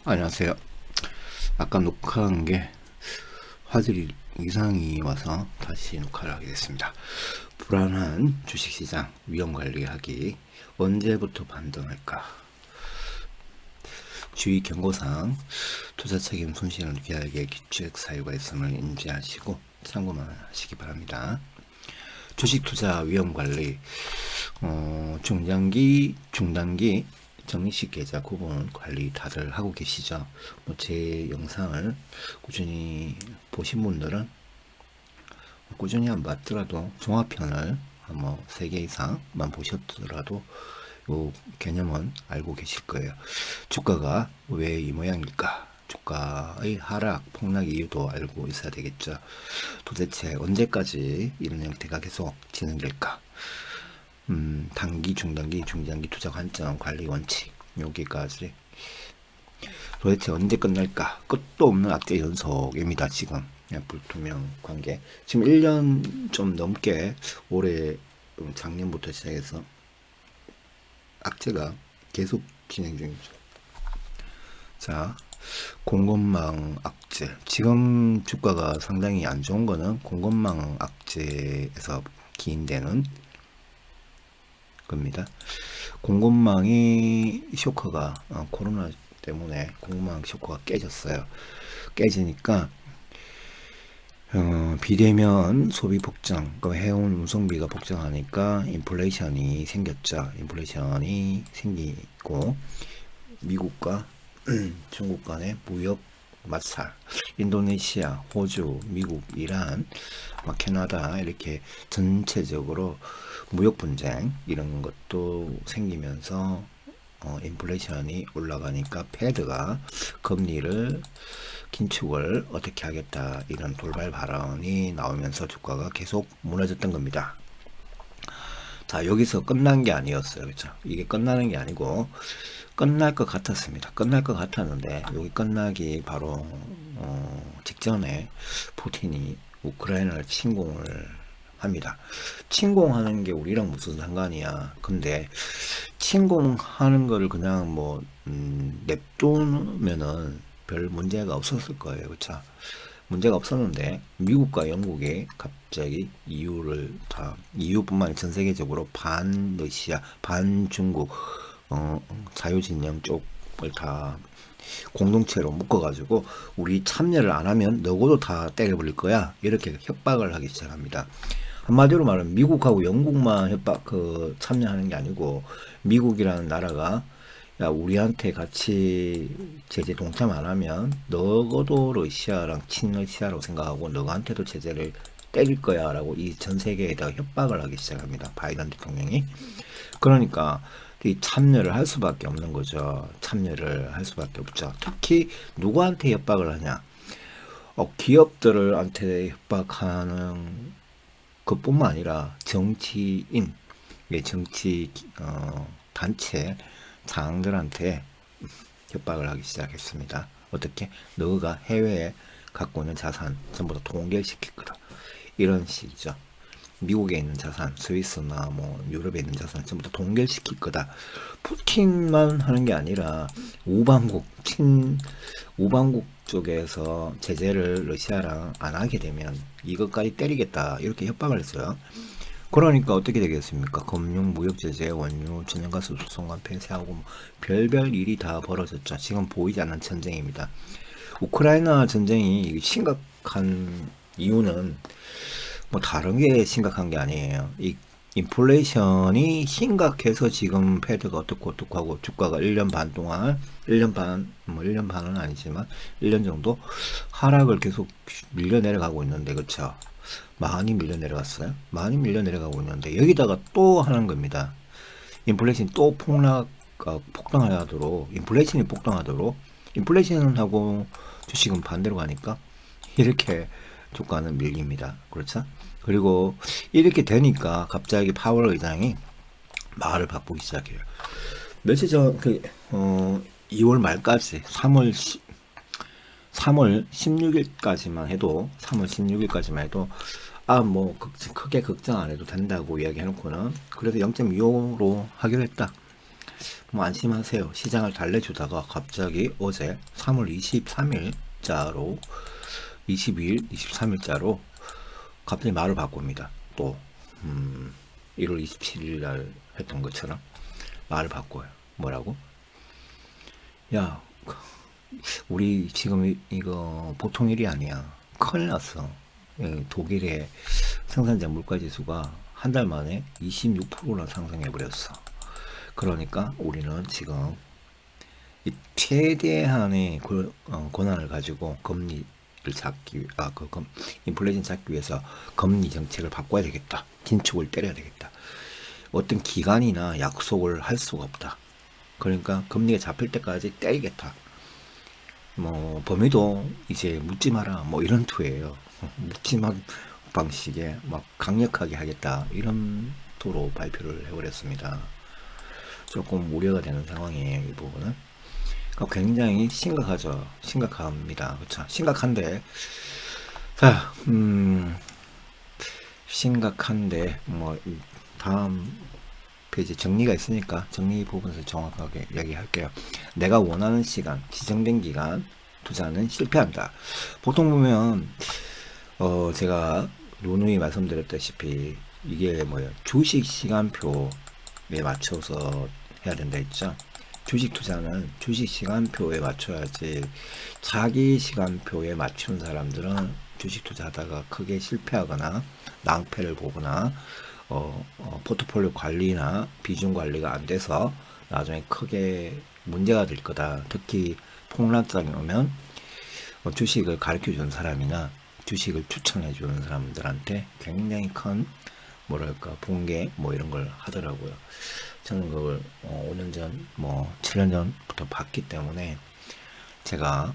안녕하세요. 아까 녹화한 게 화질이 이상이 와서 다시 녹화를 하게 됐습니다. 불안한 주식시장 위험관리하기 언제부터 반등할까? 주의 경고사항 투자 책임 손실은 계약의 규칙 사유가 있음을 인지하시고 참고만 하시기 바랍니다. 주식 투자 위험관리 중장기, 중단기 정식 계좌 구분 관리 다들 하고 계시죠? 제 영상을 꾸준히 보신 분들은 꾸준히 안 봤더라도 종합편을 뭐 3개 이상만 보셨더라도 이 개념은 알고 계실 거예요. 주가가 왜 이 모양일까? 주가의 하락, 폭락 이유도 알고 있어야 되겠죠. 도대체 언제까지 이런 형태가 계속 진행될까? 단기, 중단기, 중장기 투자 관점, 관리 원칙 여기까지 도대체 언제 끝날까? 끝도 없는 악재 연속입니다. 지금 불투명 관계 지금 1년 좀 넘게 올해 작년부터 시작해서 악재가 계속 진행 중이죠. 자, 공급망 악재. 지금 주가가 상당히 안 좋은 거는 공급망 악재에서 기인되는 겁니다. 공급망이 쇼크가 코로나 때문에 공급망 쇼크가 깨졌어요. 깨지니까 비대면 소비 복장, 해운 운송비가 복장하니까 인플레이션이 생겼죠. 인플레이션이 생기고 미국과 중국 간의 무역 마찰, 인도네시아, 호주, 미국, 이란, 캐나다 이렇게 전체적으로 무역 분쟁 이런 것도 생기면서 인플레이션이 올라가니까 패드가 금리를 긴축을 어떻게 하겠다 이런 돌발 발언이 나오면서 주가가 계속 무너졌던 겁니다. 자, 여기서 끝난 게 아니었어요. 그렇죠? 이게 끝나는 게 아니고 끝날 것 같았습니다. 끝날 것 같았는데 여기 끝나기 바로 직전에 푸틴이 우크라이나를 침공을 합니다. 침공하는 게 우리랑 무슨 상관이야. 근데 침공하는 거를 그냥 뭐 냅두면은 별 문제가 없었을 거예요. 그렇죠? 문제가 없었는데 미국과 영국이 갑자기 EU뿐만 아니라 전 세계적으로 반러시아, 반중국 자유진영 쪽을 다 공동체로 묶어가지고 우리 참여를 안 하면 너고도 다 때려버릴 거야 이렇게 협박을 하기 시작합니다. 한마디로 말하면 미국하고 영국만 참여하는 게 아니고 미국이라는 나라가 야 우리한테 같이 제재 동참 안 하면 너도 러시아랑 친러시아라고 생각하고 너한테도 제재를 때릴 거야 라고 이 전 세계에다가 협박을 하기 시작합니다. 바이든 대통령이. 그러니까 이 참여를 할 수밖에 없는 거죠. 참여를 할 수밖에 없죠. 특히 누구한테 협박을 하냐? 기업들한테 협박하는 그뿐만 아니라 정치인, 정치 단체 장들한테 협박을 하기 시작했습니다. 어떻게? 너가 해외에 갖고 있는 자산 전부 다 동결시킬 거다. 이런 식이죠. 미국에 있는 자산, 스위스나 뭐 유럽에 있는 자산 전부 다 동결시킬 거다. 푸틴만 하는 게 아니라 우방국 쪽에서 제재를 러시아랑 안 하게 되면 이것까지 때리겠다 이렇게 협박을 했어요. 그러니까 어떻게 되겠습니까? 금융, 무역 제재, 원유, 천연가스 수송관 폐쇄하고 뭐 별별 일이 다 벌어졌죠. 지금 보이지 않는 전쟁입니다. 우크라이나 전쟁이 심각한 이유는 뭐 다른 게 심각한 게 아니에요. 이 인플레이션이 심각해서 지금 패드가 어떻고 하고 주가가 1년 반 동안 1년 반은 아니지만 1년 정도 하락을 계속 밀려 내려가고 있는데 그렇죠. 많이 밀려 내려갔어요. 많이 밀려 내려가고 있는데 여기다가 또 하는 겁니다. 인플레이션이 또 폭등하도록 인플레이션하고 주식은 반대로 가니까 이렇게 주가는 밀립니다. 그렇죠? 그리고 이렇게 되니까 갑자기 파월 의장이 말을 바꾸기 시작해요. 며칠 전 2월 말까지 3월 16일까지만 해도 뭐 크게 걱정 안 해도 된다고 이야기해놓고는 그래서 0.25로 하기로 했다. 뭐 안심하세요. 시장을 달래주다가 갑자기 어제 3월 23일자로 22일, 23일자로 갑자기 말을 바꿉니다. 또 1월 27일 날 했던 것처럼 말을 바꿔요. 뭐라고? 야, 우리 지금 이거 보통 일이 아니야. 큰일 났어. 독일의 생산자 물가지수가 한 달 만에 26%나 상승해 버렸어. 그러니까 우리는 지금 이 최대한의 권한을 가지고 금리를 잡기, 인플레이션 잡기 위해서 금리 정책을 바꿔야 되겠다. 긴축을 때려야 되겠다. 어떤 기간이나 약속을 할 수가 없다. 그러니까 금리가 잡힐 때까지 때리겠다. 뭐 범위도 이제 묻지 마라 뭐 이런 투예요. 묻지 마 방식에 막 강력하게 하겠다 이런 투로 발표를 해버렸습니다. 조금 우려가 되는 상황이에요. 이 부분은 그러니까 굉장히 심각하죠. 심각합니다. 그렇죠. 심각한데 자 심각한데 뭐 다음 페이지 정리가 있으니까 정리 부분에서 정확하게 이야기할게요. 내가 원하는 시간, 지정된 기간 투자는 실패한다. 보통 보면 제가 누누이 말씀드렸다시피 이게 뭐예요? 주식 시간표에 맞춰서 해야 된다 했죠. 주식 투자는 주식 시간표에 맞춰야지 자기 시간표에 맞추는 사람들은 주식 투자하다가 크게 실패하거나 낭패를 보거나 포트폴리오 관리나 비중 관리가 안 돼서 나중에 크게 문제가 될 거다. 특히 폭락장이 오면 주식을 가르쳐 주는 사람이나 주식을 추천해 주는 사람들한테 굉장히 큰 뭐랄까 붕괴 뭐 이런 걸 하더라고요. 저는 그걸 5년 전 뭐 7년 전부터 봤기 때문에 제가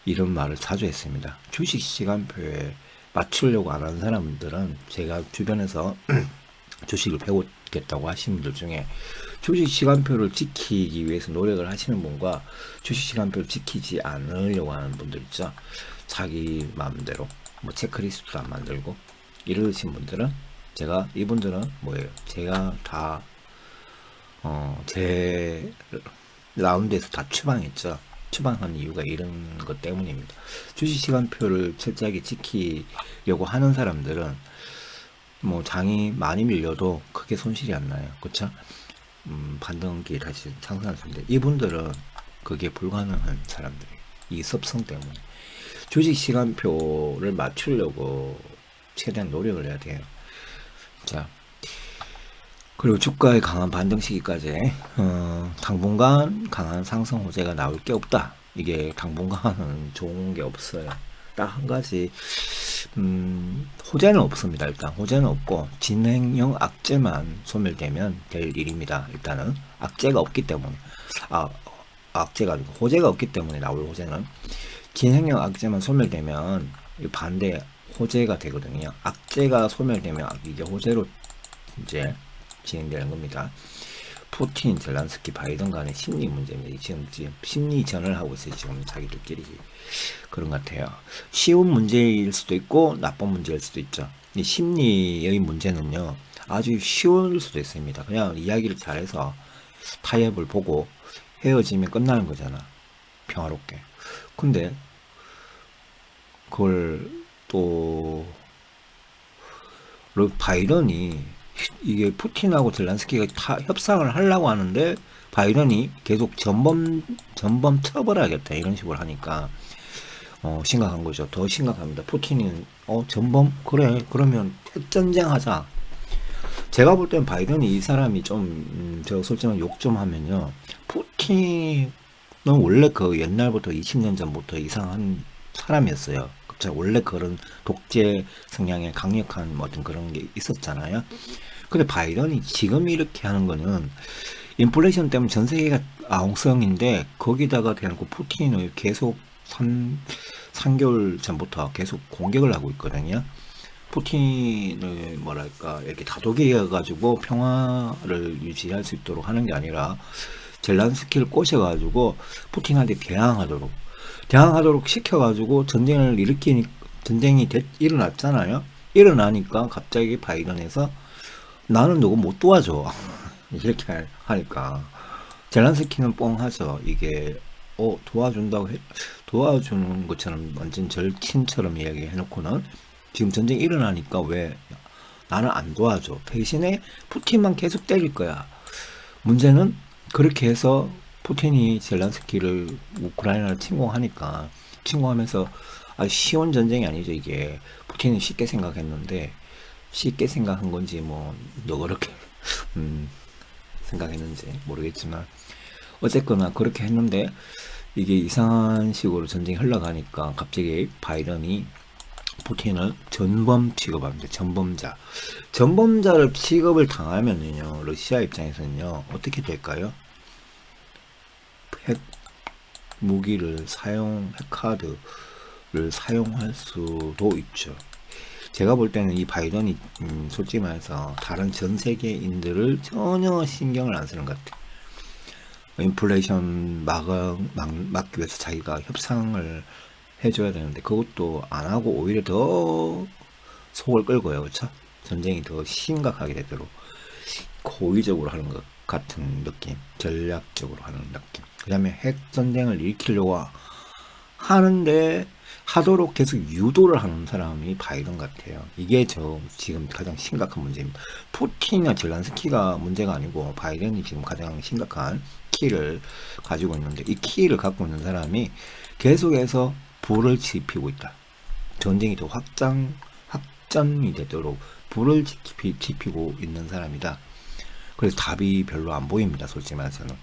이런 말을 자주 했습니다. 주식 시간표에 맞추려고 안 하는 사람들은 제가 주변에서 주식을 배우겠다고 하시는 분들 중에 주식 시간표를 지키기 위해서 노력을 하시는 분과 주식 시간표를 지키지 않으려고 하는 분들 있죠. 자기 마음대로 뭐 체크리스트도 안 만들고 이러신 분들은 제가 이분들은 뭐예요? 제가 다 제 라운드에서 다 추방했죠. 추방한 이유가 이런 것 때문입니다. 주식 시간표를 철저하게 지키려고 하는 사람들은 뭐 장이 많이 밀려도 크게 손실이 안 나요. 그쵸? 반등기 다시 상승할 수 있는데 이분들은 그게 불가능한 사람들이에요. 이 습성 때문에. 주식 시간표를 맞추려고 최대한 노력을 해야 돼요. 자, 그리고 주가의 강한 반등 시기까지 당분간 강한 상승 호재가 나올 게 없다. 이게 당분간은 좋은 게 없어요. 딱 한 가지 호재는 없습니다. 일단 호재는 없고 진행형 악재만 소멸되면 될 일입니다. 일단은 악재가 없기 때문에 악재가 아니고 호재가 없기 때문에 나올 호재는 진행형 악재만 소멸되면 반대 호재가 되거든요. 악재가 소멸되면 이제 호재로 이제 진행되는 겁니다. 푸틴, 젤란스키, 바이든 간의 심리 문제입니다. 지금 심리전을 하고 있어요. 지금 자기들끼리 그런 것 같아요. 쉬운 문제일 수도 있고 나쁜 문제일 수도 있죠. 이 심리의 문제는요 아주 쉬울 수도 있습니다. 그냥 이야기를 잘해서 타협을 보고 헤어지면 끝나는 거잖아. 평화롭게. 근데 그걸 또 바이든이 이게 푸틴하고 젤란스키가 협상을 하려고 하는데 바이든이 계속 전범 처벌하겠다 이런 식으로 하니까 심각한 거죠. 더 심각합니다. 푸틴이 전범 그래 그러면 핵전쟁 하자. 제가 볼 땐 바이든이 이 사람이 좀 제가 솔직히 욕 좀 하면요. 푸틴은 원래 그 옛날부터 20년 전부터 이상한 사람이었어요. 원래 그런 독재 성향의 강력한 어떤 그런 게 있었잖아요. 근데 바이든이 지금 이렇게 하는 거는 인플레이션 때문에 전 세계가 아웅성인데 거기다가 대놓고 푸틴을 계속 3개월 전부터 계속 공격을 하고 있거든요. 푸틴을 뭐랄까 이렇게 다독여 가지고 평화를 유지할 수 있도록 하는 게 아니라 젤란스키를 꼬셔가지고 푸틴한테 대항하도록 시켜가지고 전쟁이 일어났잖아요. 일어나니까 갑자기 바이든에서 나는 누구 못 도와줘. 이렇게 하니까 젤란스키는 뻥하죠. 이게 도와준다고 도와주는 것처럼 완전 절친처럼 이야기해놓고는 지금 전쟁이 일어나니까 왜 나는 안 도와줘. 대신에 푸틴만 계속 때릴 거야. 문제는 그렇게 해서 푸틴이 젤란스키를 우크라이나를 침공하니까 침공하면서 쉬운 전쟁이 아니죠. 이게 푸틴은 쉽게 생각했는데 쉽게 생각한 건지 뭐 너그럽게 생각했는지 모르겠지만 어쨌거나 그렇게 했는데 이게 이상한 식으로 전쟁이 흘러가니까 갑자기 바이든이 푸틴을 전범 취급합니다. 전범자. 전범자를 취급을 당하면요, 러시아 입장에서는요, 어떻게 될까요? 핵 무기를 핵카드를 사용할 수도 있죠. 제가 볼 때는 이 바이든이 솔직히 말해서 다른 전 세계인들을 전혀 신경을 안 쓰는 것 같아요. 인플레이션 막기 위해서 자기가 협상을 해줘야 되는데 그것도 안 하고 오히려 더 속을 끌고요. 그렇죠? 전쟁이 더 심각하게 되도록 고의적으로 하는 것 같은 느낌, 전략적으로 하는 느낌. 그 다음에 핵전쟁을 일으키려고 하는데 하도록 계속 유도를 하는 사람이 바이든 같아요. 이게 지금 가장 심각한 문제입니다. 푸틴이나 젤란스키가 문제가 아니고 바이든이 지금 가장 심각한 키를 가지고 있는데 이 키를 갖고 있는 사람이 계속해서 불을 지피고 있다. 전쟁이 더 확전이 되도록 불을 지피고 있는 사람이다. 그래서 답이 별로 안 보입니다. 솔직히 말해서는.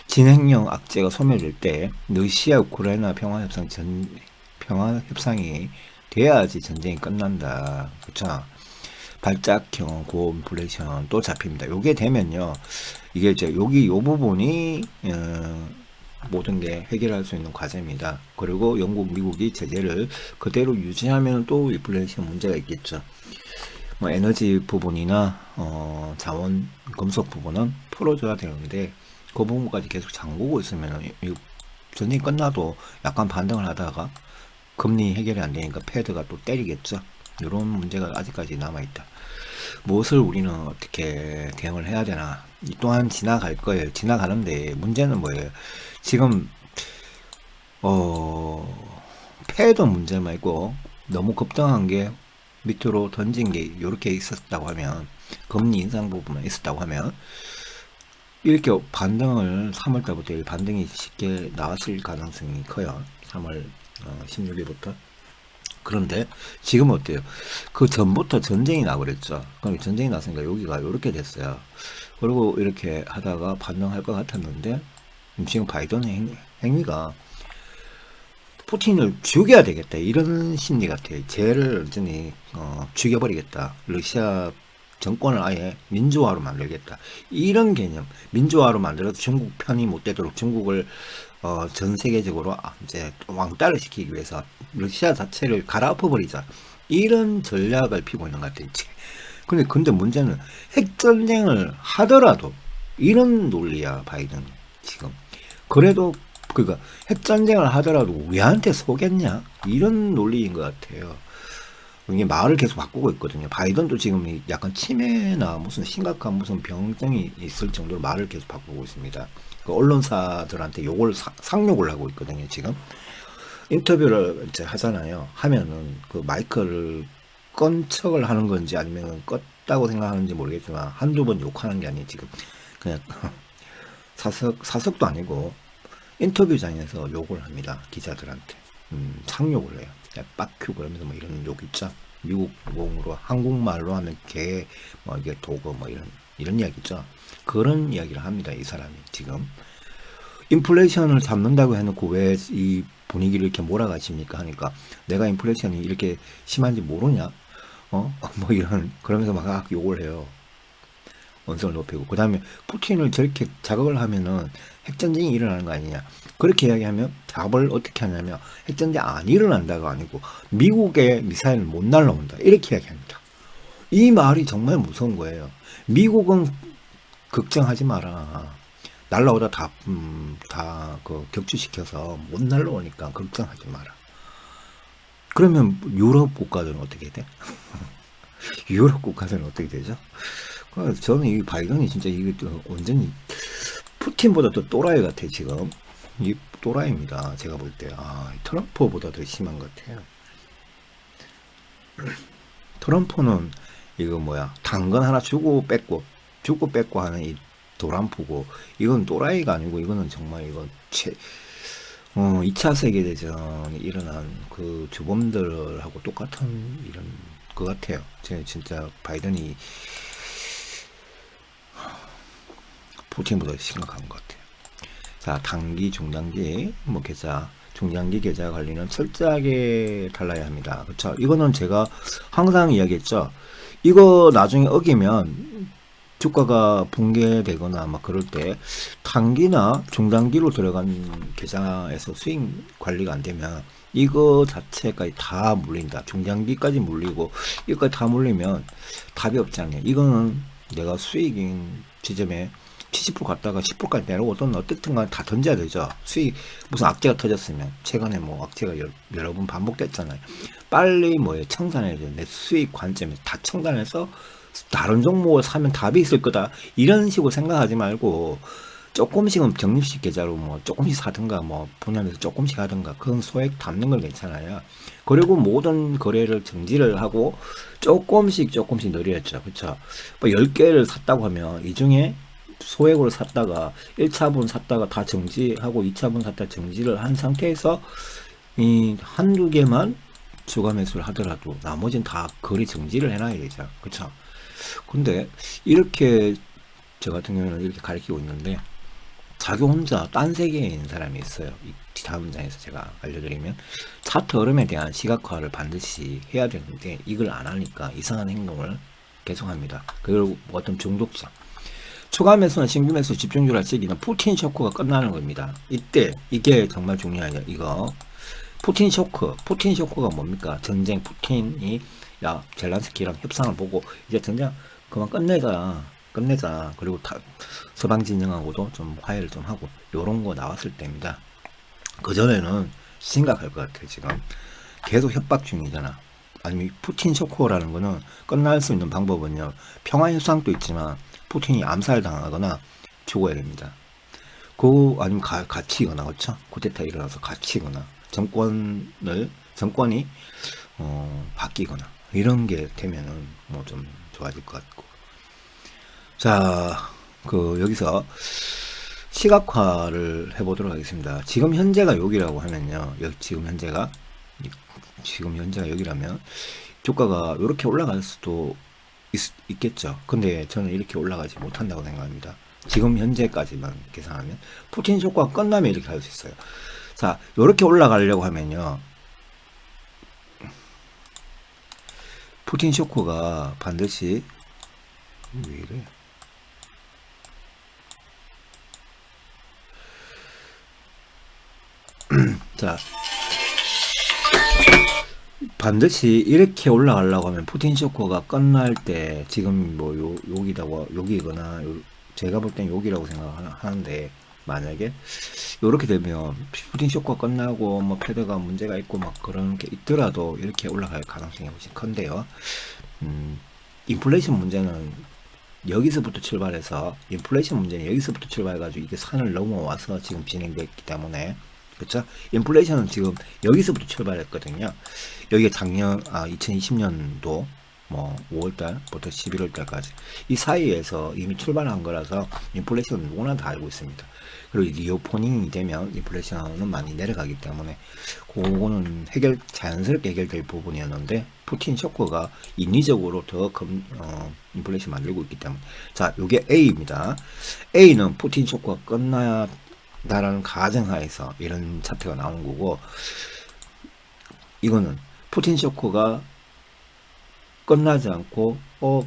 진행형 악재가 소멸될 때 러시아 우크라이나 평화협상이 돼야지 전쟁이 끝난다. 그렇죠? 발작형 고인플레이션 또 잡힙니다. 요게 되면요, 이게 이제 여기 요 부분이 모든 게 해결할 수 있는 과제입니다. 그리고 영국, 미국이 제재를 그대로 유지하면 또 인플레이션 문제가 있겠죠. 뭐 에너지 부분이나 자원, 금속 부분은 풀어줘야 되는데 그 부분까지 계속 잠그고 있으면 전쟁이 끝나도 약간 반등을 하다가 금리 해결이 안 되니까 패드가 또 때리겠죠. 이런 문제가 아직까지 남아있다. 무엇을 우리는 어떻게 대응을 해야 되나? 이 또한 지나갈 거예요. 지나가는데 문제는 뭐예요? 지금 패드 문제만 있고 너무 급등한 게 밑으로 던진 게 이렇게 있었다고 하면 금리 인상 부분만 있었다고 하면 이렇게 반등을 3월달부터 반등이 쉽게 나왔을 가능성이 커요. 3월 16일부터. 그런데 지금 어때요? 그 전부터 전쟁이 나버렸죠. 그럼 전쟁이 났으니까 여기가 이렇게 됐어요. 그리고 이렇게 하다가 반등할 것 같았는데 지금 바이든 행위가 푸틴을 죽여야 되겠다 이런 심리 같아요. 쟤를 완전히 죽여버리겠다. 러시아 정권을 아예 민주화로 만들겠다. 이런 개념, 민주화로 만들어서 중국 편이 못 되도록 중국을 전 세계적으로 이제 왕따를 시키기 위해서 러시아 자체를 갈아엎어버리자. 이런 전략을 피고 있는 것 같아요. 근데 문제는 핵전쟁을 하더라도 이런 논리야, 바이든 지금. 그래도 그러니까 핵전쟁을 하더라도 우리한테 속겠냐? 이런 논리인 것 같아요. 이게 말을 계속 바꾸고 있거든요. 바이든도 지금 약간 치매나 무슨 심각한 무슨 병증이 있을 정도로 말을 계속 바꾸고 있습니다. 그 언론사들한테 욕을 상욕을 하고 있거든요. 지금 인터뷰를 이제 하잖아요. 하면은 그 마이크를 건 척을 하는 건지 아니면 껐다고 생각하는지 모르겠지만 한두 번 욕하는 게 아니에요. 지금 그냥 사석도 아니고 인터뷰장에서 욕을 합니다. 기자들한테. 상욕을 해요. 빡큐 그러면서 뭐 이런 욕 있죠. 미국 용어로 한국말로 하면 개, 뭐 이게 도구 뭐 이런 이야기 있죠. 그런 이야기를 합니다. 이 사람이 지금. 인플레이션을 잡는다고 해놓고 왜 이 분위기를 이렇게 몰아가십니까 하니까 내가 인플레이션이 이렇게 심한지 모르냐? 뭐 그러면서 막 욕을 해요. 언성을 높이고. 그 다음에 푸틴을 저렇게 자극을 하면은 핵전쟁이 일어나는 거 아니냐. 그렇게 이야기하면 답을 어떻게 하냐면 핵전쟁 안 일어난다가 아니고 미국의 미사일은 못 날라온다. 이렇게 이야기합니다. 이 말이 정말 무서운 거예요. 미국은 걱정하지 마라. 날라오다 다 격추시켜서 못 날라오니까 걱정하지 마라. 그러면 유럽 국가들은 어떻게 돼? 유럽 국가들은 어떻게 되죠? 그래서 저는 이 바이든이 진짜 이게 완전히 푸틴보다 더 또라이 같아 지금. 이 또라이입니다. 제가 볼 때. 트럼프보다 더 심한 것 같아요. 트럼프는 이거 뭐야 당근 하나 주고 뺏고 하는 이 도란프고, 이건 또라이가 아니고 이거는 정말 이거 2차 세계대전이 일어난 그 주범들하고 똑같은 이런 것 같아요. 제가 진짜 바이든이 푸틴보다 심각한 것 같아요. 자, 단기, 중장기, 뭐 계좌, 중장기 계좌 관리는 철저하게 달라야 합니다. 그렇죠? 이거는 제가 항상 이야기했죠. 이거 나중에 어기면 주가가 붕괴되거나 막 그럴 때 단기나 중단기로 들어간 계좌에서 수익 관리가 안 되면 이거 자체까지 다 물린다. 중장기까지 물리고 이거까지 다 물리면 답이 없지 않냐. 이거는 내가 수익인 지점에 70% 갔다가 10%까지 내려오든 어떻든 간에 다 던져야 되죠. 수익 무슨 악재가 터졌으면 최근에 뭐 악재가 여러 번 반복됐잖아요. 빨리 뭐에 청산해야 돼. 내 수익 관점에 다 청산해서 다른 종목을 사면 답이 있을 거다. 이런 식으로 생각하지 말고 조금씩은 적립식 계좌로 뭐 조금씩 사든가 뭐 분할해서 조금씩 하든가 그건 소액 담는 건 괜찮아요. 그리고 모든 거래를 정지를 하고 조금씩 늘렸죠. 그쵸? 뭐 10개를 샀다고 하면 이 중에 소액으로 샀다가 1차분 샀다가 다 정지하고 2차분 샀다 정지를 한 상태에서 이 한두 개만 추가 매수를 하더라도 나머지는 다 거래 정지를 해놔야 되죠. 그쵸? 근데 이렇게 저 같은 경우는 이렇게 가르치고 있는데 자기 혼자 딴 세계에 있는 사람이 있어요. 이 다음 장에서 제가 알려드리면 차트 흐름에 대한 시각화를 반드시 해야 되는데 이걸 안 하니까 이상한 행동을 계속합니다. 그리고 어떤 중독성, 추가 매수나 신규 매수 집중적으로 할 시기는 푸틴 쇼크가 끝나는 겁니다. 이때 이게 정말 중요하죠. 이거 푸틴 쇼크가 뭡니까? 전쟁. 푸틴이 야 젤란스키랑 협상을 보고 이제 전쟁 그만 끝내자. 그리고 서방 진영하고도 좀 화해를 좀 하고 요런 거 나왔을 때입니다. 그 전에는 심각할 것 같아요. 지금 계속 협박 중이잖아. 아니면 푸틴 쇼크라는 거는 끝날 수 있는 방법은요, 평화 협상도 있지만 푸틴이 암살 당하거나 죽어야 됩니다. 아니면 갇히거나, 그렇죠? 쿠데타 일어나서 갇히거나 정권이 바뀌거나 이런 게 되면은 뭐 좀 좋아질 것 같고. 자, 여기서 시각화를 해보도록 하겠습니다. 지금 현재가 여기라고 하면요, 지금 현재가 여기라면 주가가 이렇게 올라갈 수도 있겠죠. 근데 저는 이렇게 올라가지 못한다고 생각합니다. 지금 현재까지만 계산하면 푸틴 쇼크가 끝나면 이렇게 할 수 있어요. 자, 이렇게 올라가려고 하면요, 푸틴 쇼크가 반드시 왜 이래? 자, 반드시 이렇게 올라가려고 하면 푸틴 쇼크가 끝날 때 지금 뭐 여기거나 제가 볼 땐 여기라고 생각하는데, 만약에 이렇게 되면 푸틴 쇼크가 끝나고 뭐 패드가 문제가 있고 막 그런 게 있더라도 이렇게 올라갈 가능성이 훨씬 큰데요. 인플레이션 문제는 여기서부터 출발해서 이게 산을 넘어와서 지금 진행됐기 때문에, 그렇죠? 인플레이션은 지금 여기서부터 출발했거든요. 여기가 2020년도 뭐 5월달부터 11월달까지 이 사이에서 이미 출발한 거라서 인플레이션은 누구나 다 알고 있습니다. 그리고 이제 리오포닝이 되면 인플레이션은 많이 내려가기 때문에 그거는 자연스럽게 해결될 부분이었는데, 푸틴 쇼크가 인위적으로 더 인플레이션 만들고 있기 때문에. 자, 요게 A입니다. A는 푸틴 쇼크가 끝나야 다라는 가정하에서 이런 차트가 나온 거고, 이거는 푸틴 쇼크가 끝나지 않고 뭐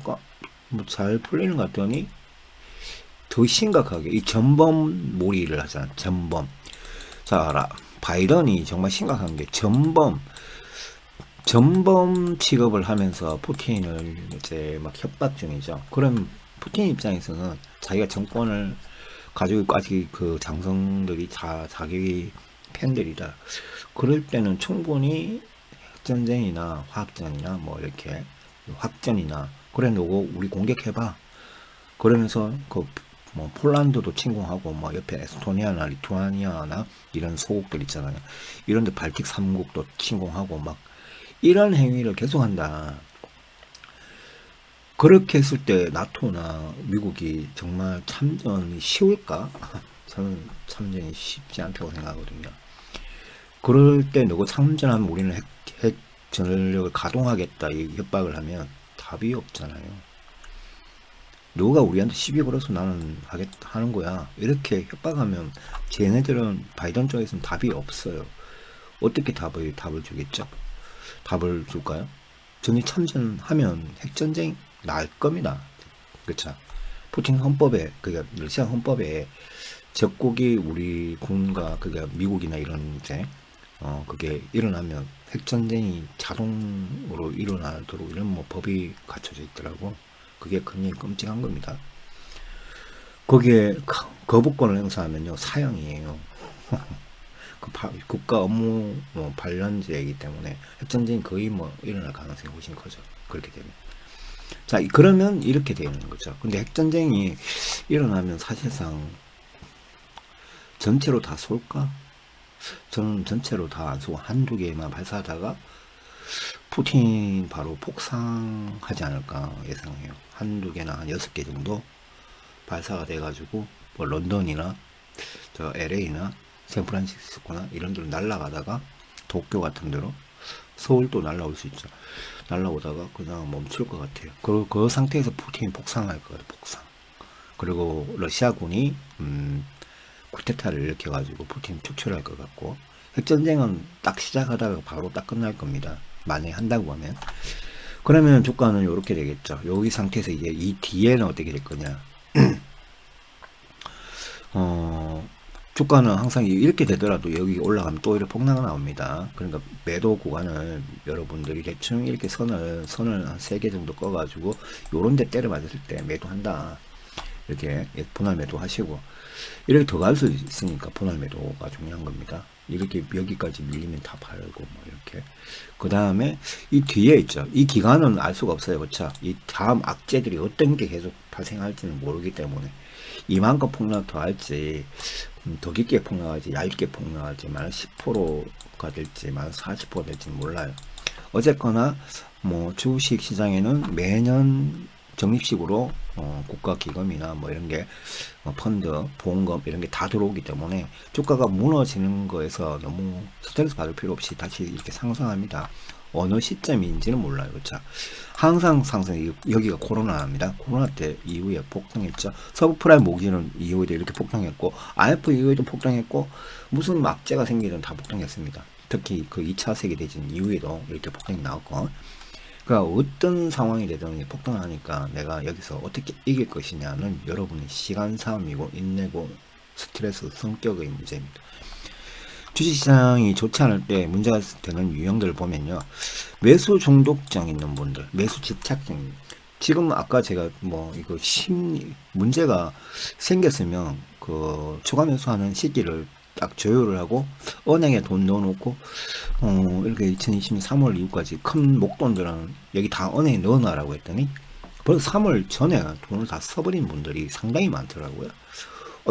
잘 풀리는 것 같더니 더 심각하게 이 전범 몰이를 하잖아. 전범. 자, 바이든이 정말 심각한 게 전범 취급을 하면서 푸틴을 이제 막 협박 중이죠. 그럼 푸틴 입장에서는 자기가 정권을 가지고 있고 아직 그 장성들이 자기 팬들이다. 그럴 때는 충분히 핵전쟁이나 화학전이나 뭐 이렇게 확전이나 그래 놓고 우리 공격해봐. 그러면서 그 뭐 폴란드도 침공하고 뭐 옆에 에스토니아나 리투아니아나 이런 소국들 있잖아요. 이런데 발틱 3국도 침공하고 막 이런 행위를 계속한다. 그렇게 했을 때 나토나 미국이 정말 참전이 쉬울까? 저는 참전이 쉽지 않다고 생각하거든요. 그럴 때 누구 참전하면 우리는 핵 전력을 가동하겠다 이 협박을 하면 답이 없잖아요. 누가 우리한테 시비 걸어서 나는 하는 거야 이렇게 협박하면 쟤네들은 바이든 쪽에서는 답이 없어요. 어떻게 답을 주겠죠? 답을 줄까요? 전이 참전하면 핵전쟁 날 겁니다. 그렇죠? 푸틴 헌법에 그러니까 러시아 헌법에 적국이 우리 군과 그게 미국이나 이런 이제 그게 일어나면 핵전쟁이 자동으로 일어나도록 이런 뭐 법이 갖춰져 있더라고. 그게 굉장히 끔찍한 겁니다. 거기에 거부권을 행사하면요 사형이에요. 그 국가 업무 뭐 관련제이기 때문에 핵전쟁이 거의 뭐 일어날 가능성이 훨씬 커져. 그렇게 되면. 자, 그러면 이렇게 되는 거죠. 근데 핵전쟁이 일어나면 사실상 전체로 다 쏠까? 저는 전체로 다 안 쏘고 한두 개만 발사하다가 푸틴 바로 폭상하지 않을까 예상해요. 한두 개나 한 6개 정도 발사가 돼가지고 뭐 런던이나 저 LA나 샌프란시스코나 이런 데로 날아가다가 도쿄 같은 데로 서울도 날아올 수 있죠. 날아오다가 그냥 멈출 것 같아요. 그리고 그 상태에서 푸틴이 폭상할 거예요. 폭상. 그리고 러시아군이 쿠데타를 일으켜가지고 푸틴 축출할 것 같고 핵전쟁은 딱 시작하다가 바로 딱 끝날 겁니다. 만약에 한다고 하면. 그러면 주가는 이렇게 되겠죠. 여기 상태에서 이제 이 뒤에는 어떻게 될 거냐. 주가는 항상 이렇게 되더라도 여기 올라가면 또 이렇게 폭락이 나옵니다. 그러니까 매도 구간을 여러분들이 대충 이렇게 선을 한 3개 정도 꺼가지고 요런 데 때려 맞았을 때 매도한다. 이렇게 분할 매도 하시고 이렇게 더 갈 수 있으니까 분할 매도가 중요한 겁니다. 이렇게 여기까지 밀리면 다 팔고 뭐 이렇게. 그 다음에 이 뒤에 있죠. 이 기간은 알 수가 없어요. 그렇죠? 이 다음 악재들이 어떤 게 계속 발생할지는 모르기 때문에 이만큼 폭락 더 할지 더 깊게 폭락할지 얇게 폭락할지 만 10%가 될지 만 40%가 될지 몰라요. 어쨌거나 뭐 주식 시장에는 매년 적립식으로 국가 기금이나 뭐 이런 게 펀드, 보험금 이런 게 다 들어오기 때문에 주가가 무너지는 거에서 너무 스트레스 받을 필요 없이 다시 이렇게 상승합니다. 어느 시점인지는 몰라요. 그렇죠? 항상 상승. 여기가 코로나입니다. 코로나 때 이후에 폭등했죠. 서브프라임 모기는 이후에도 이렇게 폭등했고 IF 이후에도 폭등했고 무슨 막재가 생기든 다 폭등했습니다. 특히 그 2차 세계대전 이후에도 이렇게 폭등이 나왔고 그러니까 어떤 상황이 되든 폭등하니까 내가 여기서 어떻게 이길 것이냐는 여러분의 시간 싸움이고 인내고 스트레스 성격의 문제입니다. 주식시장이 좋지 않을 때 문제가 되는 유형들을 보면요. 매수 중독성 있는 분들, 매수 집착성. 지금 아까 제가 뭐 이거 문제가 생겼으면 그 추가 매수하는 시기를 딱 조율을 하고 은행에 돈 넣어놓고 이렇게 2020년 3월 이후까지 큰 목돈들은 여기 다 은행에 넣어놔라고 했더니 벌써 3월 전에 돈을 다 써버린 분들이 상당히 많더라고요.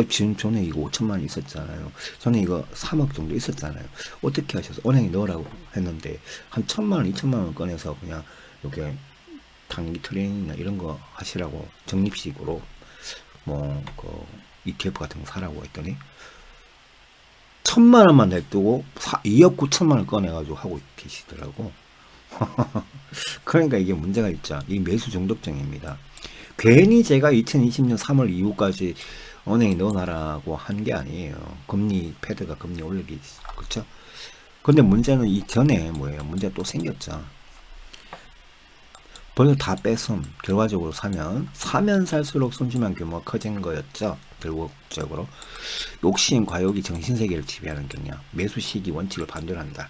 지금 전에 이거 5천만 원 있었잖아요. 전에 이거 3억 정도 있었잖아요. 어떻게 하셔서 은행에 넣으라고 했는데 한 1,000만 원, 2천만 원 꺼내서 그냥 이렇게 단기 트레이닝이나 이런 거 하시라고 적립식으로 뭐 그 ETF 같은 거 사라고 했더니 1,000만 원만 냅두고 2억 9천만 원 꺼내가지고 하고 계시더라고. 그러니까 이게 문제가 있죠. 이 매수 중독증입니다. 괜히 제가 2020년 3월 이후까지 은행에 넣어놔라고 한 게 아니에요. 패드가 금리 올리기, 그렇죠? 근데 문제는 이전에 뭐예요? 문제가 또 생겼죠. 벌써 다 뺏음, 결과적으로 사면 살수록 손실만 규모가 커진 거였죠. 결국적으로 욕심, 과욕이 정신세계를 지배하는 경향, 매수 시기 원칙을 반대로 한다.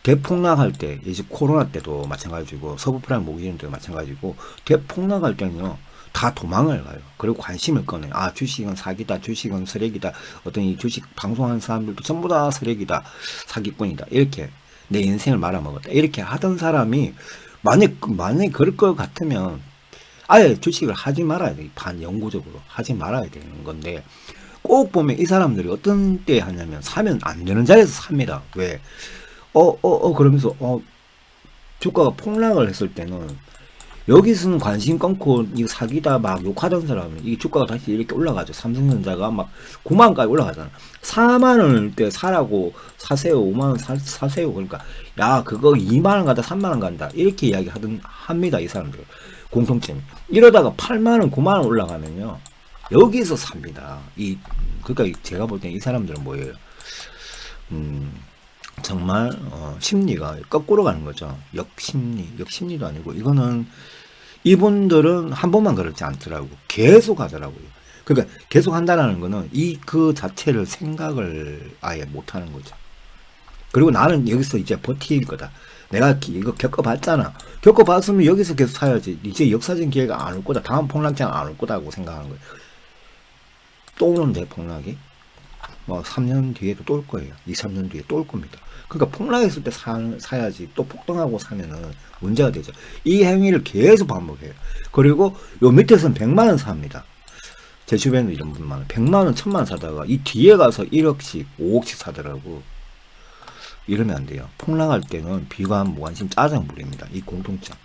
대폭락할 때, 이제 코로나 때도 마찬가지고 서브프라임 모기는 때도 마찬가지고 대폭락할 때는요 다 도망을 가요. 그리고 관심을 꺼내요. 아, 주식은 사기다, 주식은 쓰레기다, 어떤 이 주식 방송하는 사람들도 전부 다 쓰레기다, 사기꾼이다, 이렇게 내 인생을 말아먹었다 이렇게 하던 사람이 만약 그럴 것 같으면 아예 주식을 하지 말아야 돼. 반영구적으로 하지 말아야 되는 건데, 꼭 보면 이 사람들이 어떤 때 하냐면 사면 안 되는 자리에서 삽니다. 왜? 그러면서 주가가 폭락을 했을 때는 여기서는 관심 끊고 이거 사기다 막 욕하던 사람은 이 주가가 다시 이렇게 올라가죠. 삼성전자가 막 9만까지 올라가잖아. 4만 원일 때 사라고 사세요. 5만 원 사세요. 그러니까 야 그거 2만 원 간다 3만 원 간다 이렇게 합니다. 이 사람들 공통점이. 이러다가 8만 원 9만 원 올라가면요 여기서 삽니다. 그러니까 제가 볼 때 이 사람들은 뭐예요? 정말 심리가 거꾸로 가는 거죠. 역심리도 아니고 이거는 이분들은 한 번만 그렇지 않더라고. 계속 하더라고요. 그러니까 계속 한다는 거는 그 자체를 생각을 아예 못 하는 거죠. 그리고 나는 여기서 이제 버틸 거다. 내가 이거 겪어봤잖아. 겪어봤으면 여기서 계속 사야지. 이제 역사적인 기회가 안 올 거다. 다음 폭락장 안 올 거다고 생각하는 거예요. 또 오는데 폭락이? 뭐 3년 뒤에도 또 올 거예요. 2, 3년 뒤에 또 올 겁니다. 그러니까 폭락했을 때 사야지 또 폭등하고 사면은 문제가 되죠. 이 행위를 계속 반복해요. 그리고 요 밑에서는 100만 원 삽니다. 제 주변에 이런 분 많아요. 100만 원, 1000만 원 사다가 이 뒤에 가서 1억씩, 5억씩 사더라고. 이러면 안 돼요. 폭락할 때는 비관, 무관심, 짜증 부립니다. 이 공통점.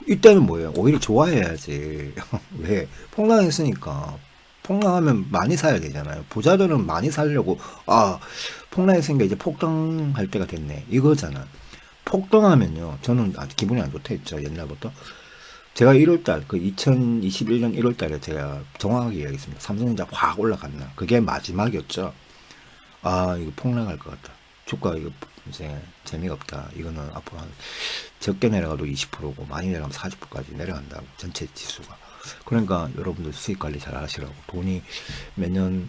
이때는 뭐예요? 오히려 좋아해야지. 왜? 폭락했으니까. 폭락하면 많이 사야 되잖아요. 부자들은 많이 살려고, 폭락했으니까 이제 폭등할 때가 됐네. 이거잖아. 폭등하면요. 저는 아주 기분이 안 좋다 했죠. 옛날부터. 제가 1월달, 2021년 1월달에 제가 정확하게 이야기했습니다. 삼성전자 확 올라갔나. 그게 마지막이었죠. 이거 폭락할 것 같다. 주가 이거 이제 재미가 없다. 이거는 앞으로 적게 내려가도 20%고 많이 내려가면 40%까지 내려간다고. 전체 지수가. 그러니까 여러분들 수익 관리 잘 하시라고. 돈이 매년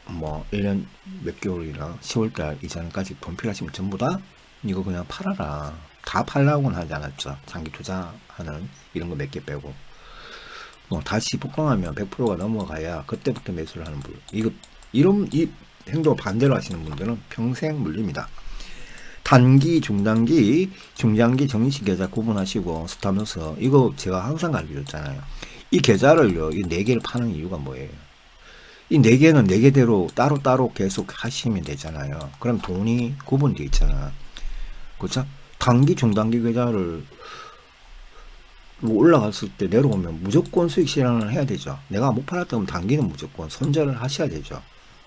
1년 몇 개월이나 10월달 이전까지 돈 필요하시면 전부 다 이거 그냥 팔아라. 다 팔라고는 하지 않았죠. 장기 투자하는 이런 거 몇 개 빼고. 다시 폭등하면 100%가 넘어가야 그때부터 매수를 하는 분. 이 행동을 반대로 하시는 분들은 평생 물립니다. 단기, 중단기, 중장기 정식 계좌 구분하시고 스타면서 이거 제가 항상 가르쳐줬잖아요. 이 계좌를요, 이 4개를 파는 이유가 뭐예요? 이 4개는 4개대로 따로따로 계속 하시면 되잖아요. 그럼 돈이 구분되어 있잖아. 그렇죠? 단기, 중단기 계좌를 올라갔을 때 내려오면 무조건 수익 실현을 해야 되죠. 내가 못 팔았다면 단기는 무조건 손절을 하셔야 되죠.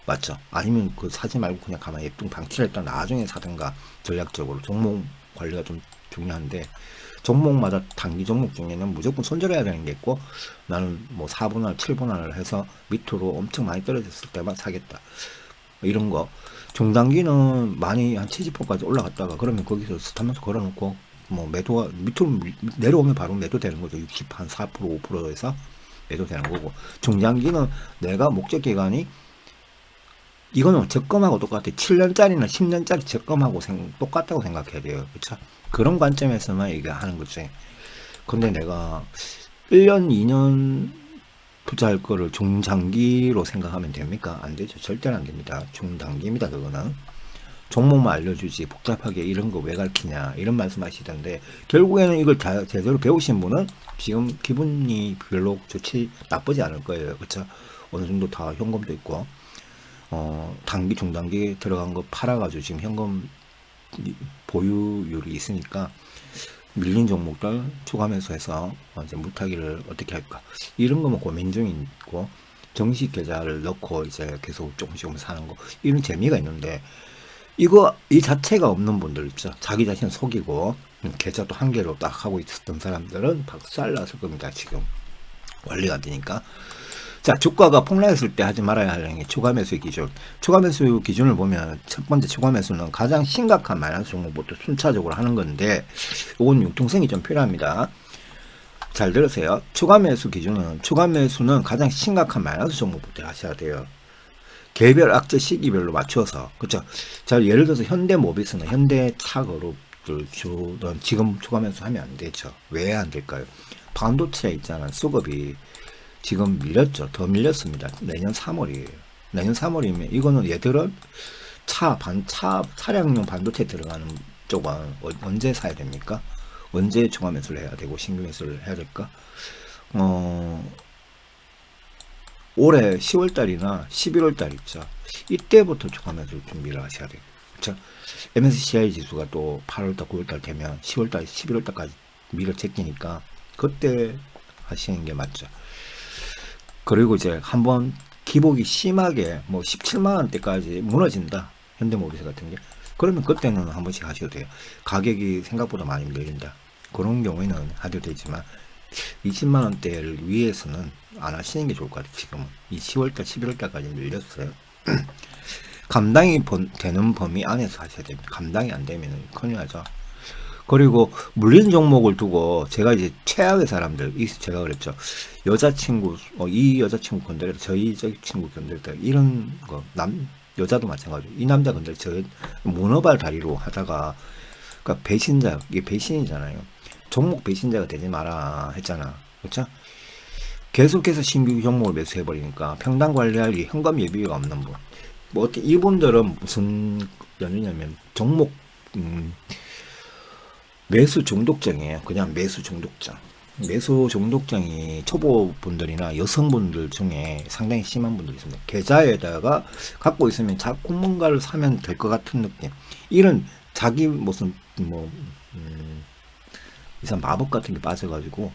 맞죠? 아니면 사지 말고 그냥 가만히 예쁜 방치를 했다 나중에 사든가. 전략적으로 종목 관리가 좀 중요한데 종목마다 단기 종목 중에는 무조건 손절해야 되는 게 있고, 나는 4분할 7분할을 해서 밑으로 엄청 많이 떨어졌을 때만 사겠다 이런 거. 중단기는 많이 한 70%까지 올라갔다가 그러면 거기서 스탑면서 걸어놓고 매도가 밑으로 내려오면 바로 매도되는 거죠. 60 한 4% 5%에서 매도되는 거고, 중장기는 내가 목적 기간이 이거는 적금하고 똑같아. 7년짜리나 10년짜리 적금하고 똑같다고 생각해야 돼요. 그쵸? 그런 관점에서만 얘기하는 거지. 근데 내가 1년, 2년 투자할 거를 중장기로 생각하면 됩니까? 안 되죠. 절대로 안 됩니다. 중단기입니다. 그거는. 종목만 알려주지 복잡하게 이런 거 왜 가르치냐 이런 말씀 하시던데, 결국에는 이걸 제대로 배우신 분은 지금 기분이 별로 나쁘지 않을 거예요. 그쵸? 어느 정도 다 현금도 있고, 단기, 중단기 들어간 거 팔아가지고 지금 현금 보유율이 있으니까 밀린 종목들 추가하면서 해서 이제 물타기를 어떻게 할까 이런 거면 고민 중이고, 정식 계좌를 넣고 이제 계속 조금씩 사는 거 이런 재미가 있는데, 이 자체가 없는 분들 있죠. 자기 자신 속이고 계좌도 한 개로 딱 하고 있었던 사람들은 박살 났을 겁니다. 지금 관리가 안 되니까. 자, 주가가 폭락했을 때 하지 말아야 할 행위, 추가 매수 기준. 추가 매수 기준을 보면 첫 번째 추가 매수는 가장 심각한 마이너스 종목부터 순차적으로 하는 건데, 이건 융통성이 좀 필요합니다. 잘 들으세요. 추가 매수는 가장 심각한 마이너스 종목부터 하셔야 돼요. 개별 악재 시기별로 맞춰서. 그렇죠? 자, 예를 들어서 현대모비스는 현대차그룹들 지금 추가 매수하면 안 되죠. 왜 안 될까요? 반도체 있잖아, 수급이 지금 밀렸죠. 더 밀렸습니다. 내년 3월이에요. 내년 3월이면 이거는 얘들은 차량용 반도체 들어가는 쪽은 언제 사야 됩니까? 언제 초과 매수를 해야 되고 신규 매수를 해야 될까? 올해 10월달이나 11월달 있죠. 이때부터 초과 매수 준비를 하셔야 돼요. 그렇죠? MSCI 지수가 또 8월달, 9월달 되면 10월달, 11월달까지 밀어 제끼니까 그때 하시는 게 맞죠. 그리고 이제 한번 기복이 심하게 뭐 17만 원대까지 무너진다. 현대모비스 같은 게. 그러면 그때는 한 번씩 하셔도 돼요. 가격이 생각보다 많이 밀린다. 그런 경우에는 하셔도 되지만 20만 원대를 위해서는 안 하시는 게 좋을 것 같아요. 지금은 이 10월달, 11월달까지 밀렸어요. 감당이 되는 범위 안에서 하셔야 됩니다. 감당이 안 되면 큰일 나죠. 그리고 물린 종목을 두고 제가 이제 최악의 사람들, 제가 그랬죠. 여자친구, 이 여자친구 건드렸다, 저희 친구 건드렸다, 이런 거, 여자도 마찬가지고, 이 남자 건드렸다, 저 문어발 다리로 하다가, 그러니까 배신자, 이게 배신이잖아요. 종목 배신자가 되지 마라 했잖아. 그렇죠? 계속해서 신규 종목을 매수해버리니까 평당 관리할 현금 예비가 없는 분. 뭐, 어떻게, 이분들은 무슨 연유냐면, 종목, 매수 중독증이에요. 그냥 매수 중독증. 매수 중독증이 초보분들이나 여성분들 중에 상당히 심한 분들이 있습니다. 계좌에다가 갖고 있으면 자꾸 뭔가를 사면 될 것 같은 느낌. 이런 자기 무슨 이상 마법 같은 게 빠져가지고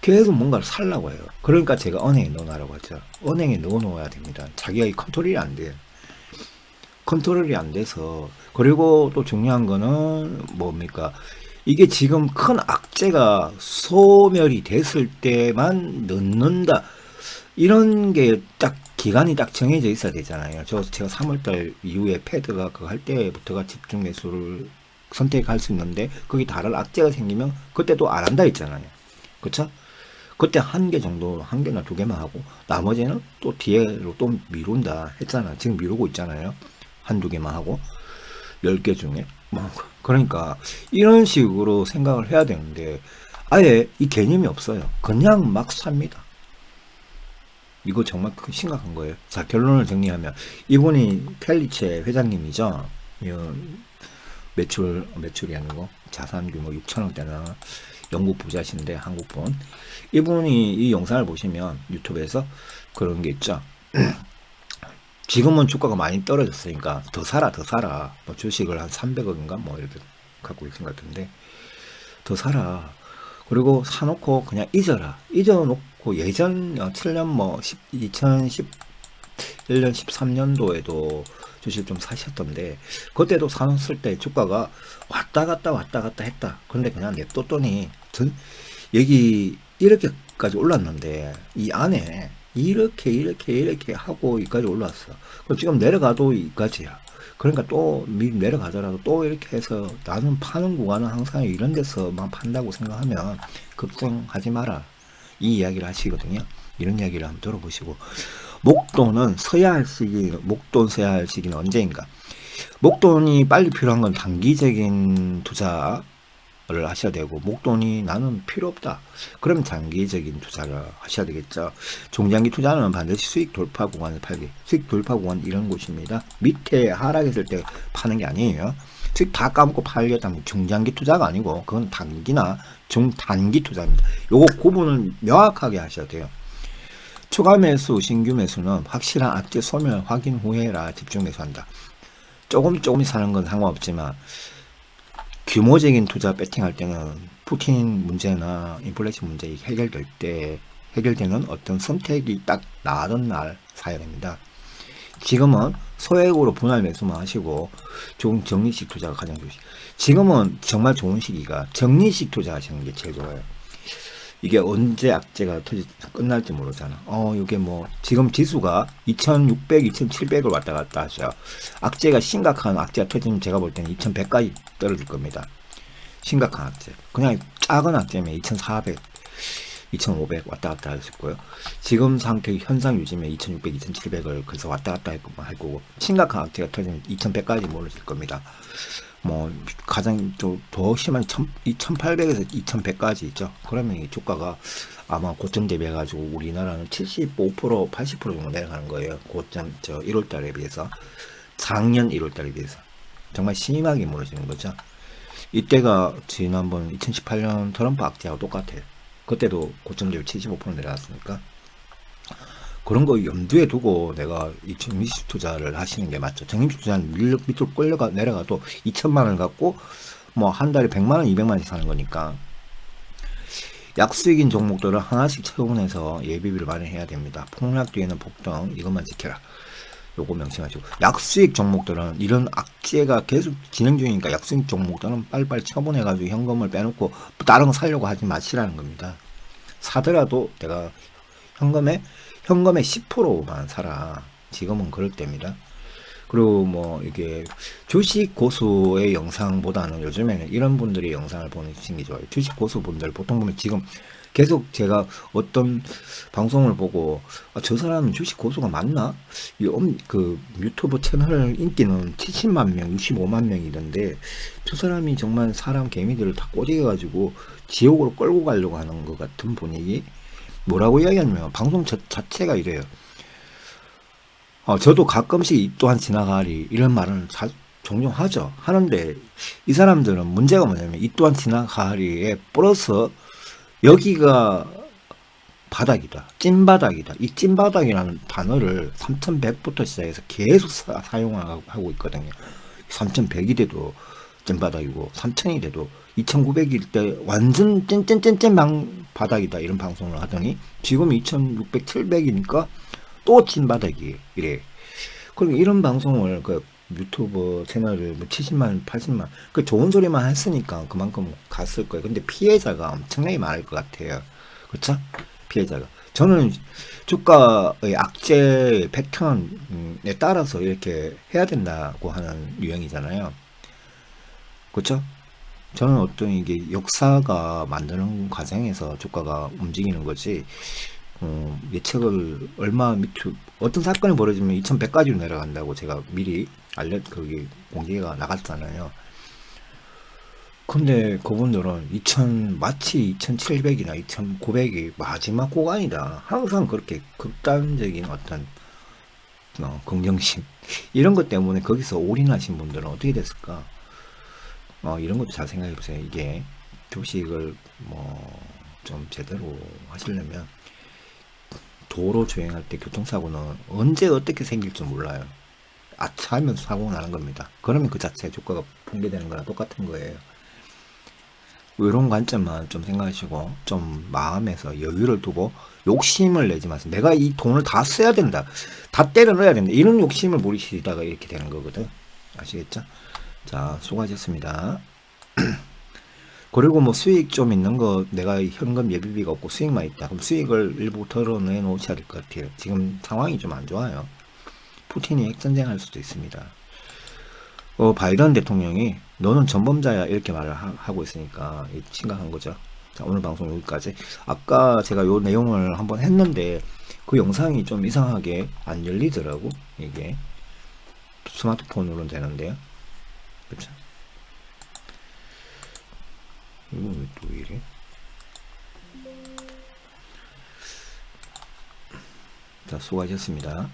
계속 뭔가를 살라고 해요. 그러니까 제가 은행에 넣어놔라고 하죠. 은행에 넣어놓아야 됩니다. 자기가 이 컨트롤이 안 돼요. 컨트롤이 안 돼서. 그리고 또 중요한 거는 뭡니까? 이게 지금 큰 악재가 소멸이 됐을 때만 넣는다. 이런 게 딱 기간이 딱 정해져 있어야 되잖아요. 제가 3월달 이후에 패드가 그거 할 때부터가 집중 매수를 선택할 수 있는데 거기 다른 악재가 생기면 그때도 안 한다 했잖아요. 그쵸? 그때 한 개 정도, 한 개나 두 개만 하고 나머지는 또 뒤로 또 미룬다 했잖아. 지금 미루고 있잖아요. 한두 개만 하고 10개 중에 뭐 그러니까 이런 식으로 생각을 해야 되는데 아예 이 개념이 없어요. 그냥 막 삽니다. 이거 정말 심각한 거예요. 자, 결론을 정리하면 이분이 펠리체 회장님이죠. 매출이 아니고 자산 규모 6천억대나 영국 부자신데 한국분. 이분이 이 영상을 보시면 유튜브에서 그런 게 있죠. 지금은 주가가 많이 떨어졌으니까 더 사라 뭐 주식을 한 300억인가 뭐 이렇게 갖고 있는 것 같은데 더 사라. 그리고 사놓고 그냥 잊어놓고 예전 7년 뭐 2011년 13년도에도 주식 좀 사셨던데 그때도 사놨을 때 주가가 왔다 갔다 했다. 그런데 그냥 냅뒀더니 여기 이렇게까지 올랐는데 이 안에 이렇게 하고 여기까지 올라왔어. 그럼 지금 내려가도 여기까지야. 그러니까 또 내려가더라도 또 이렇게 해서 나는 파는 구간은 항상 이런 데서만 판다고 생각하면 걱정하지 마라. 이 이야기를 하시거든요. 이런 이야기를 한번 들어보시고 목돈은 써야 할 시기는 언제인가? 목돈이 빨리 필요한 건 단기적인 투자를 하셔야 되고 목돈이 나는 필요 없다. 그럼 장기적인 투자를 하셔야 되겠죠. 중장기 투자는 반드시 수익 돌파 구간을 팔기. 수익 돌파 구간 이런 곳입니다. 밑에 하락했을 때 파는 게 아니에요. 수익 다 까먹고 팔겠다면 중장기 투자가 아니고 그건 단기나 중단기 투자입니다. 요거 구분을 명확하게 하셔야 돼요. 추가 매수, 신규 매수는 확실한 악재 소멸 확인 후에라 집중 매수한다. 조금 사는 건 상관없지만 규모적인 투자 배팅할 때는 푸틴 문제나 인플레이션 문제 해결되는 어떤 선택이 딱 나던 날 사야 됩니다. 지금은 소액으로 분할 매수만 하시고 좋은 정리식 투자가 가장 좋으시. 지금은 정말 좋은 시기가 정리식 투자하시는 게 제일 좋아요. 이게 언제 악재가 끝날지 모르잖아. 이게 뭐 지금 지수가 2600, 2700을 왔다 갔다 하죠. 악재가 심각한 악재가 터지면 제가 볼 때는 2100까지 떨어질 겁니다. 심각한 악재. 그냥 작은 악재면 2400, 2500 왔다 갔다 할 수 있고요. 지금 상태 현상 유지면 2600, 2700을 그래서 왔다 갔다 할 거고 심각한 악재가 터지면 2100까지 몰아질 겁니다. 뭐 가장 더 심한 1800에서 2100까지 있죠. 그러면 이 주가가 아마 고점 대비해 가지고 우리나라는 75%, 80% 정도 내려가는 거예요. 고점 1월달에 비해서 작년 1월달에 비해서 정말 심하게 무너지는 거죠. 이때가 지난번 2018년 트럼프 악재하고 똑같아요. 그때도 고점대비 75% 내려왔으니까 그런 거 염두에 두고 내가 이 적립식 투자를 하시는 게 맞죠. 적립식 투자는 밑으로 끌려가 내려가도 2천만 원 갖고 뭐 한 달에 100만 원, 200만 원씩 사는 거니까 약수익인 종목들을 하나씩 처분해서 예비비를 마련해야 됩니다. 폭락 뒤에는 폭등, 이것만 지켜라. 요거 명심하시고, 약수익 종목들은 이런 악재가 계속 진행 중이니까 약수익 종목들은 빨리빨리 처분해가지고 현금을 빼놓고 다른 거 사려고 하지 마시라는 겁니다. 사더라도 내가 현금의 10%만 사라. 지금은 그럴 때입니다. 그리고 뭐 이게 주식 고수의 영상보다는 요즘에는 이런 분들이 영상을 보시는 게 좋아요. 주식 고수분들 보통 보면 지금 계속 제가 어떤 방송을 보고 저 사람은 주식 고수가 맞나? 그 유튜브 채널 인기는 70만 명, 65만 명이던데 저 사람이 정말 사람 개미들을 다 꼬집어가지고 지옥으로 끌고 가려고 하는 것 같은 분위기. 뭐라고 이야기하냐면 방송 자체가 이래요. 저도 가끔씩 이 또한 지나가리 이런 말은 종종 하는데 이 사람들은 문제가 뭐냐면 이 또한 지나가리에 플러스 여기가 바닥이다, 찐바닥이다. 이 찐바닥이라는 단어를 3100부터 시작해서 계속 사용하고 있거든요. 3100이 돼도 찐바닥이고 3000이 돼도 2900일 때 완전 찐찐찐찐 바닥이다 이런 방송을 하더니 지금 2600, 700이니까 또 찐바닥이 이래. 그럼 이런 방송을 그 유튜브 채널을 뭐 70만, 80만 그 좋은 소리만 했으니까 그만큼 갔을 거예요. 근데 피해자가 엄청나게 많을 것 같아요. 그렇죠? 피해자가. 저는 주가의 악재 패턴에 따라서 이렇게 해야 된다고 하는 유형이잖아요. 그렇죠? 저는 어떤 이게 역사가 만드는 과정에서 주가가 움직이는 거지. 예측을 어떤 사건이 벌어지면 2100까지로 내려간다고 제가 미리 거기 공개가 나갔잖아요. 근데 그분들은 마치 2700이나 2900이 마지막 구간이다. 항상 그렇게 극단적인 어떤 긍정심 이런 것 때문에 거기서 올인하신 분들은 어떻게 됐을까? 이런 것도 잘 생각해 보세요. 이게 주식을 뭐 좀 제대로 하시려면 도로 주행할 때 교통사고는 언제 어떻게 생길 줄 몰라요. 아차 하면서 사고가 나는 겁니다. 그러면 그 자체 주가가 붕괴되는 거랑 똑같은 거예요. 이런 관점만 좀 생각하시고 좀 마음에서 여유를 두고 욕심을 내지 마세요. 내가 이 돈을 다 써야 된다. 다 때려 넣어야 된다. 이런 욕심을 부리시다가 이렇게 되는 거거든. 아시겠죠? 자, 수고하셨습니다. 그리고 뭐 수익 좀 있는 거 내가 현금 예비비가 없고 수익만 있다. 그럼 수익을 일부 덜어내 놓으셔야 될 것 같아요. 지금 상황이 좀 안 좋아요. 푸틴이 핵전쟁할 수도 있습니다. 바이든 대통령이 너는 전범자야 이렇게 말을 하고 있으니까 심각한 거죠. 자, 오늘 방송 여기까지. 아까 제가 요 내용을 한번 했는데 그 영상이 좀 이상하게 안 열리더라고. 이게 스마트폰으로는 되는데요. 그렇죠? 이거 왜 또 이래? 자, 수고하셨습니다.